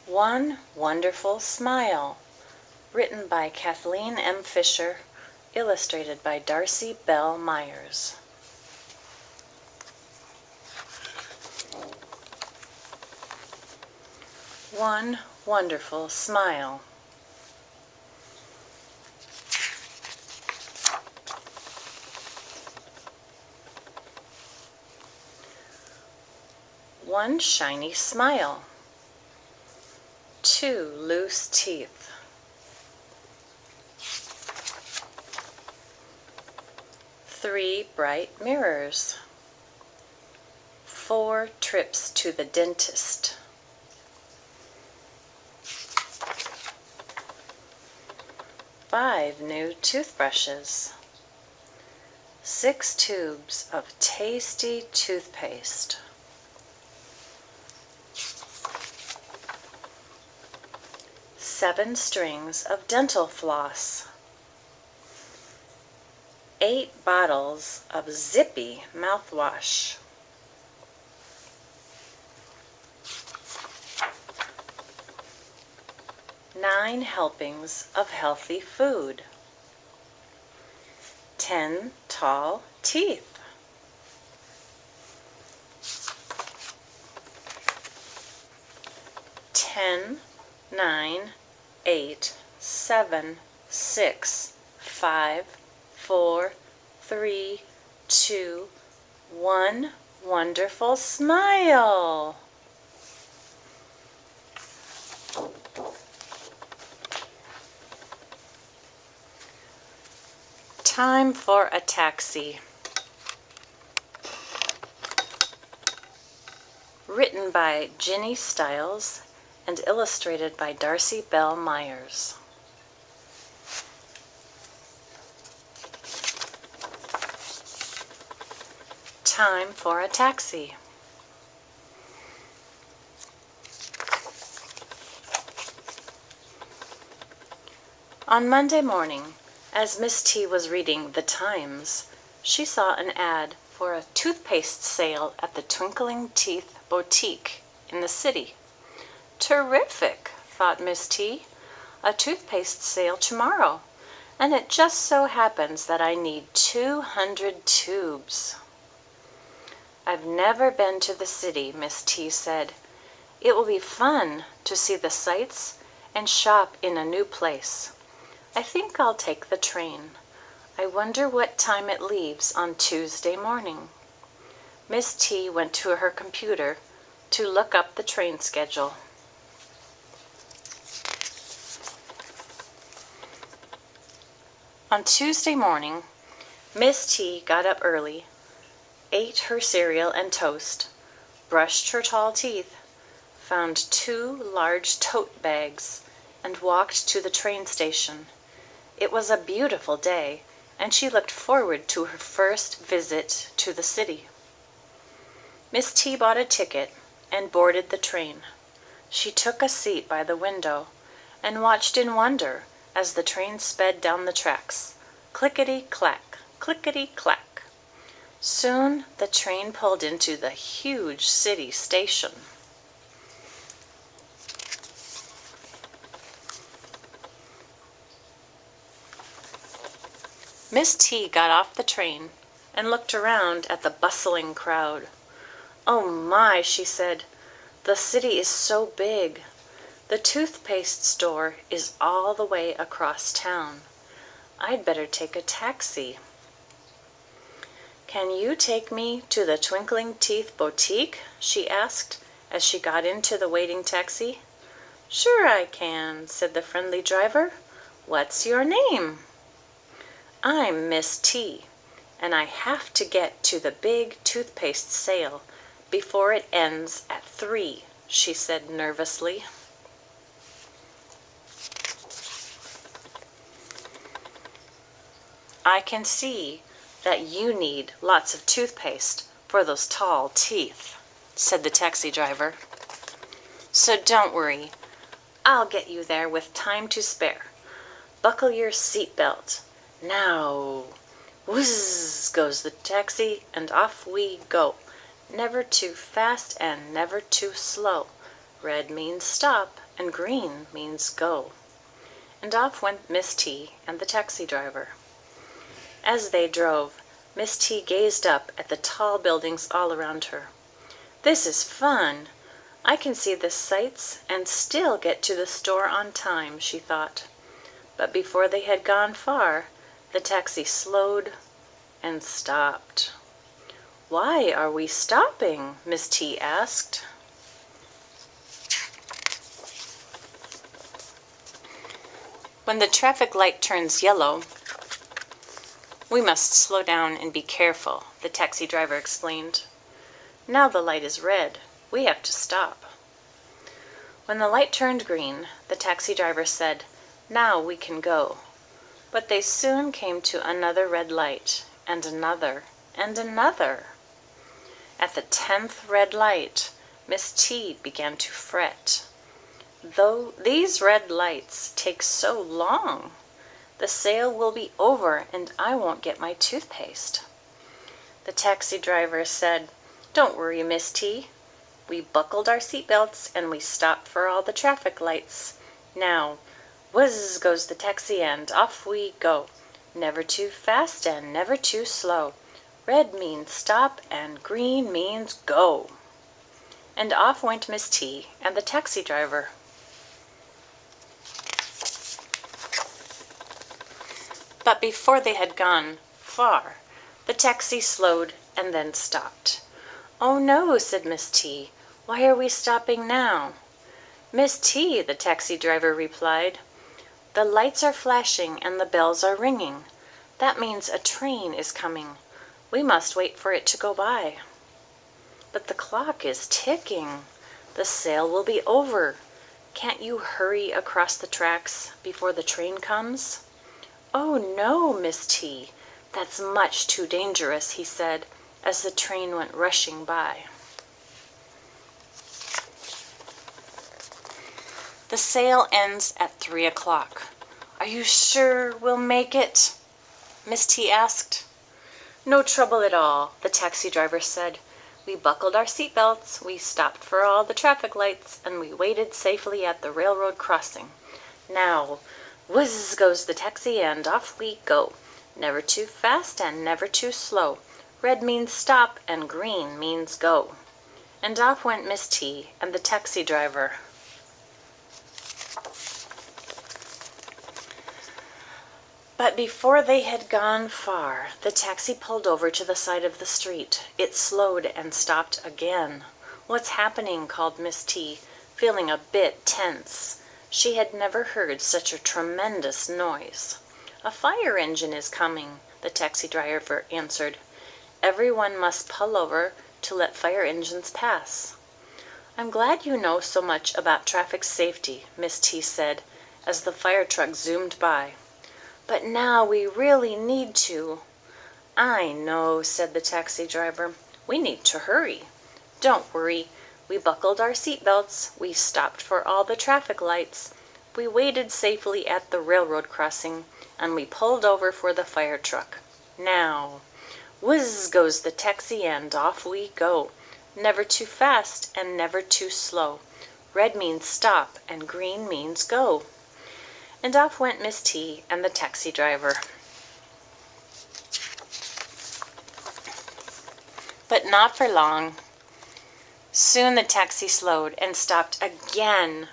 One Wonderful Smile, written by Kathleen M. Fisher, illustrated by Darcy Bell Myers. One wonderful smile. One shiny smile. Two loose teeth. Three bright mirrors. Four trips to the dentist. Five new toothbrushes. 6 tubes of tasty toothpaste. 7 strings of dental floss. 8 bottles of Zippy mouthwash. 9 helpings of healthy food. 10 tall teeth. 10, 9, 8, 7, 6, 5, 4, 3, 2, 1 wonderful smile. Time for a taxi. Written by Ginny Stiles and illustrated by Darcy Bell Myers. Time for a taxi. On Monday morning, as Miss T was reading The Times, she saw an ad for a toothpaste sale at the Twinkling Teeth Boutique in the city. Terrific, thought Miss T. A toothpaste sale tomorrow, and it just so happens that I need 200 tubes. I've never been to the city, Miss T said. It will be fun to see the sights and shop in a new place. I think I'll take the train. I wonder what time it leaves on Tuesday morning. Miss T went to her computer to look up the train schedule. On Tuesday morning, Miss T got up early, ate her cereal and toast, brushed her tall teeth, found 2 large tote bags, and walked to the train station. It was a beautiful day, and she looked forward to her first visit to the city. Miss T bought a ticket and boarded the train. She took a seat by the window and watched in wonder as the train sped down the tracks. Clickety-clack, clickety-clack. Soon the train pulled into the huge city station. Miss T got off the train and looked around at the bustling crowd. Oh my, she said, the city is so big. The toothpaste store is all the way across town. I'd better take a taxi. Can you take me to the Twinkling Teeth Boutique? She asked as she got into the waiting taxi. Sure I can, said the friendly driver. What's your name? I'm Miss T, and I have to get to the big toothpaste sale before it ends at 3, she said nervously. I can see that you need lots of toothpaste for those tall teeth, said the taxi driver. So don't worry, I'll get you there with time to spare. Buckle your seatbelt. Now, whizz goes the taxi, and off we go. Never too fast and never too slow. Red means stop, and green means go. And off went Miss T and the taxi driver. As they drove, Miss T gazed up at the tall buildings all around her. This is fun! I can see the sights and still get to the store on time, she thought. But before they had gone far, the taxi slowed and stopped. "Why are we stopping?" Miss T asked. "When the traffic light turns yellow, we must slow down and be careful," the taxi driver explained. "Now the light is red. We have to stop." When the light turned green, the taxi driver said, "Now we can go." But they soon came to another red light, and another, and another. At the 10th red light, Miss T began to fret. "Though these red lights take so long, the sale will be over and I won't get my toothpaste." The taxi driver said, "Don't worry, Miss T. We buckled our seatbelts and we stopped for all the traffic lights. Now, whizz goes the taxi and off we go. Never too fast and never too slow. Red means stop and green means go." And off went Miss T and the taxi driver. But before they had gone far, the taxi slowed and then stopped. "Oh no," said Miss T. "Why are we stopping now?" "Miss T," the taxi driver replied, "the lights are flashing and the bells are ringing. That means a train is coming. We must wait for it to go by." "But the clock is ticking. The sale will be over. Can't you hurry across the tracks before the train comes?" "Oh no, Miss T. That's much too dangerous," he said, as the train went rushing by. "The sale ends at 3 o'clock. Are you sure we'll make it?" Miss T asked. "No trouble at all," the taxi driver said. "We buckled our seatbelts, we stopped for all the traffic lights, and we waited safely at the railroad crossing. Now, whizz goes the taxi and off we go. Never too fast and never too slow. Red means stop and green means go." And off went Miss T and the taxi driver. But before they had gone far, the taxi pulled over to the side of the street. It slowed and stopped again. "What's happening?" called Miss T, feeling a bit tense. She had never heard such a tremendous noise. "A fire engine is coming," the taxi driver answered. "Everyone must pull over to let fire engines pass." "I'm glad you know so much about traffic safety," Miss T said, as the fire truck zoomed by. "But now we really need to." "I know," said the taxi driver. "We need to hurry. Don't worry. We buckled our seatbelts. We stopped for all the traffic lights. We waited safely at the railroad crossing, and we pulled over for the fire truck. Now, whizz goes the taxi and off we go. Never too fast and never too slow. Red means stop and green means go." And off went Miss T and the taxi driver. But not for long. Soon the taxi slowed and stopped again.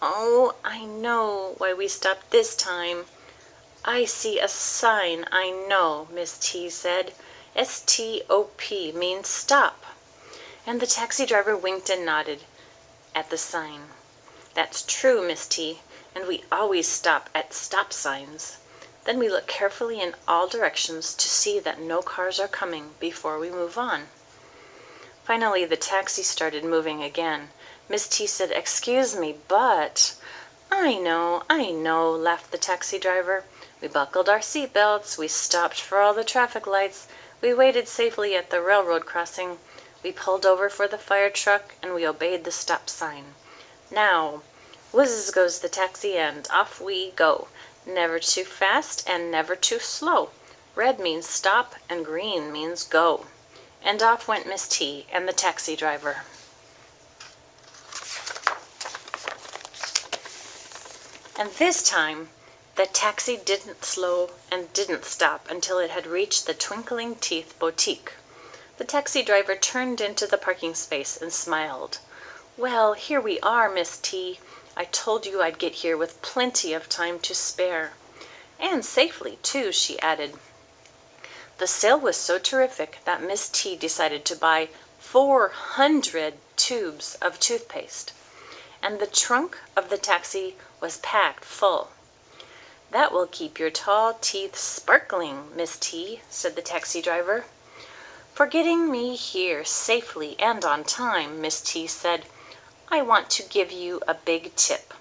"Oh, I know why we stopped this time. I see a sign, I know," Miss T said. "STOP means stop." And the taxi driver winked and nodded at the sign. "That's true, Miss T, and we always stop at stop signs. Then we look carefully in all directions to see that no cars are coming before we move on." Finally, the taxi started moving again. Miss T said, "Excuse me, but—" I know," laughed the taxi driver. "We buckled our seatbelts, we stopped for all the traffic lights, we waited safely at the railroad crossing, we pulled over for the fire truck, and we obeyed the stop sign. Now, whizz goes the taxi and off we go. Never too fast and never too slow. Red means stop and green means go." And off went Miss T and the taxi driver. And this time, the taxi didn't slow and didn't stop until it had reached the Twinkling Teeth Boutique. The taxi driver turned into the parking space and smiled. "Well, here we are, Miss T. I told you I'd get here with plenty of time to spare. And safely, too," she added. The sale was so terrific that Miss T decided to buy 400 tubes of toothpaste, and the trunk of the taxi was packed full. "That will keep your tall teeth sparkling, Miss T," said the taxi driver. "For getting me here safely and on time," Miss T said, "I want to give you a big tip."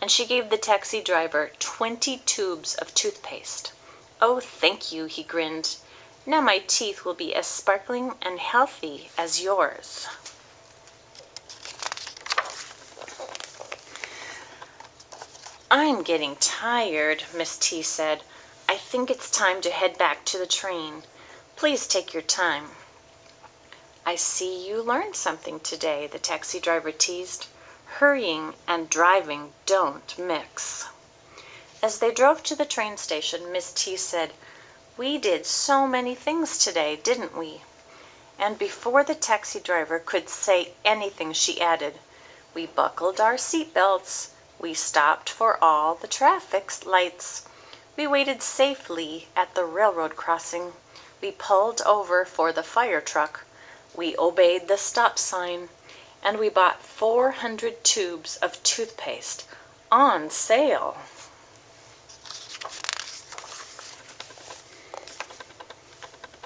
And she gave the taxi driver 20 tubes of toothpaste. "Oh, thank you," he grinned. "Now my teeth will be as sparkling and healthy as yours." "I'm getting tired," Miss T said. "I think it's time to head back to the train. Please take your time." "I see you learned something today," the taxi driver teased. "Hurrying and driving don't mix." As they drove to the train station, Miss T said, "We did so many things today, didn't we?" And before the taxi driver could say anything, she added, "We buckled our seat belts. We stopped for all the traffic lights. We waited safely at the railroad crossing. We pulled over for the fire truck. We obeyed the stop sign. And we bought 400 tubes of toothpaste on sale."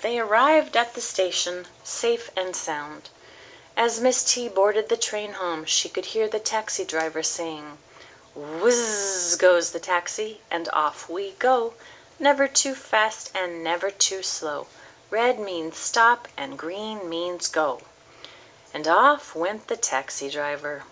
They arrived at the station, safe and sound. As Miss T boarded the train home, she could hear the taxi driver saying, "Whizz goes the taxi, and off we go. Never too fast and never too slow. Red means stop and green means go." And off went the taxi driver.